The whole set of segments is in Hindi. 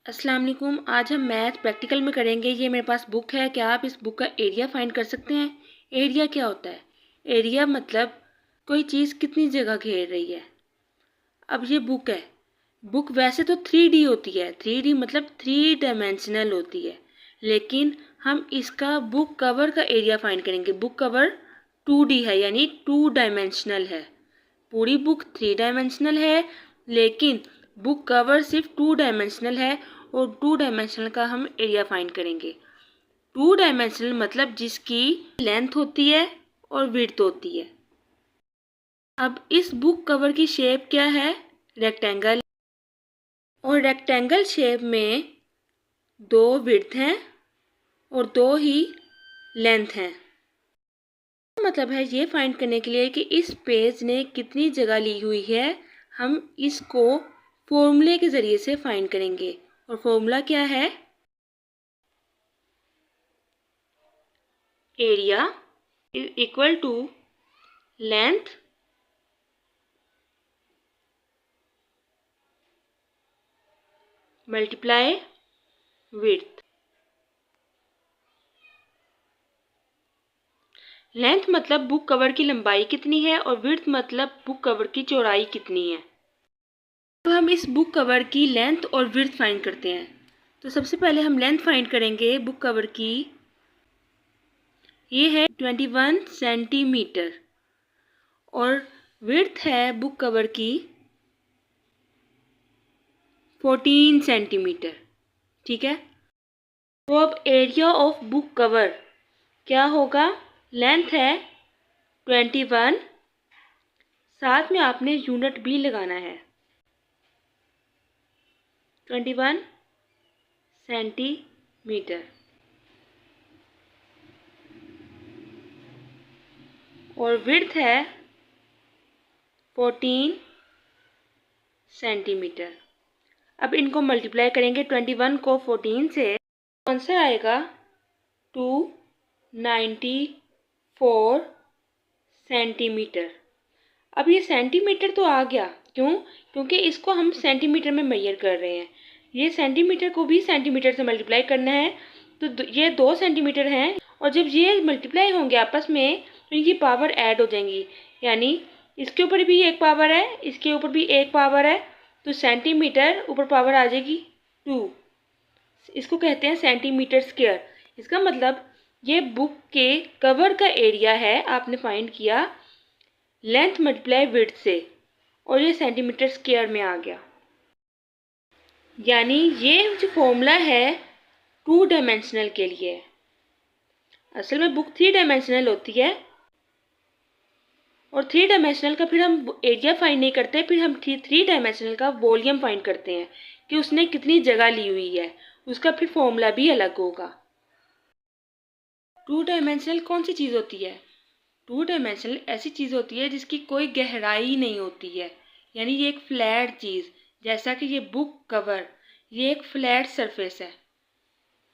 अस्सलाम वालेकुम। आज हम मैथ प्रैक्टिकल में करेंगे। ये मेरे पास बुक है। क्या आप इस बुक का एरिया फाइंड कर सकते हैं? एरिया क्या होता है? एरिया मतलब कोई चीज़ कितनी जगह घेर रही है। अब ये बुक है। बुक वैसे तो 3D होती है। 3D मतलब 3 डायमेंशनल होती है, लेकिन हम इसका बुक कवर का एरिया फाइंड करेंगे। बुक कवर 2D है, यानी 2 डायमेंशनल है। पूरी बुक 3 डायमेंशनल है, लेकिन बुक कवर सिर्फ 2 डायमेंशनल है और 2 डायमेंशनल का हम एरिया फाइंड करेंगे। 2 डायमेंशनल मतलब जिसकी लेंथ होती है और विड्थ होती है। अब इस बुक कवर की शेप क्या है? रेक्टेंगल। और रेक्टेंगल शेप में 2 विड्थ हैं और 2 ही लेंथ हैं। मतलब है ये फाइंड करने के लिए कि इस पेज ने कितनी जगह ली हुई है, हम इसको फॉर्मूले के ज़रिए से फाइंड करेंगे। और फॉर्मूला क्या है? Area equal to length multiply width. Length मतलब बुक कवर की लंबाई कितनी है और विड्थ मतलब बुक कवर की चौड़ाई कितनी है। तो हम इस बुक कवर की लेंथ और विड्थ फाइंड करते हैं। तो सबसे पहले हम लेंथ फाइंड करेंगे बुक कवर की। ये है 21 सेंटीमीटर और विड्थ है बुक कवर की 14 सेंटीमीटर। ठीक है। तो अब एरिया ऑफ बुक कवर क्या होगा? लेंथ है 21, साथ में आपने यूनिट भी लगाना है। 21 सेंटीमीटर और विड्थ है 14 सेंटीमीटर। अब इनको मल्टीप्लाई करेंगे 21 को 14 से, आंसर आएगा 294 सेंटीमीटर। अब ये सेंटीमीटर तो आ गया, क्यों? क्योंकि इसको हम सेंटीमीटर में मेजर कर रहे हैं। ये सेंटीमीटर को भी सेंटीमीटर से मल्टीप्लाई करना है, तो ये 2 सेंटीमीटर हैं और जब ये मल्टीप्लाई होंगे आपस में तो इनकी पावर ऐड हो जाएंगी, यानी इसके ऊपर भी एक पावर है, इसके ऊपर भी एक पावर है, तो सेंटीमीटर ऊपर पावर आ जाएगी 2। इसको कहते हैं सेंटीमीटर स्क्वायर। इसका मतलब ये बुक के कवर का एरिया है, आपने फाइंड किया लेंथ मल्टीप्लाई विड्थ से और ये सेंटीमीटर स्क्वायर में आ गया। यानी ये जो फॉर्मूला है 2 डायमेंशनल के लिए। असल में बुक 3 डायमेंशनल होती है और 3 डायमेंशनल का फिर हम एरिया फाइंड नहीं करते, फिर हम 3 डायमेंशनल का वॉल्यूम फाइंड करते हैं कि उसने कितनी जगह ली हुई है। उसका फिर फॉर्मूला भी अलग होगा। 2 डायमेंशनल कौन सी चीज़ होती है? 2 डायमेंशनल ऐसी चीज़ होती है जिसकी कोई गहराई नहीं होती है, यानी ये एक फ्लैट चीज़, जैसा कि ये बुक कवर, ये एक फ्लैट सरफेस है,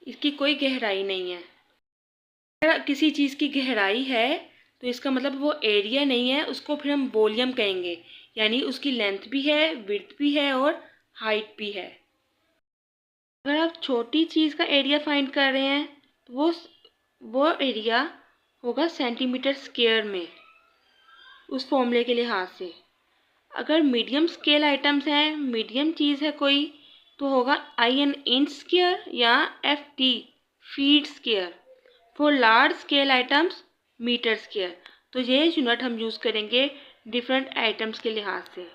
इसकी कोई गहराई नहीं है। अगर किसी चीज़ की गहराई है तो इसका मतलब वो एरिया नहीं है, उसको फिर हम वॉल्यूम कहेंगे, यानी उसकी लेंथ भी है, विड्थ भी है और हाइट भी है। अगर आप छोटी चीज़ का एरिया फाइंड कर रहे हैं तो वो एरिया होगा सेंटीमीटर स्क्वायर में, उस फॉर्मूले के लिहाज से। अगर मीडियम स्केल आइटम्स हैं, मीडियम चीज़ है कोई, तो होगा IN इंच स्क्वायर या FT feet square. For large scale items metre square. तो ये यूनिट हम यूज़ करेंगे डिफरेंट आइटम्स के लिहाज से।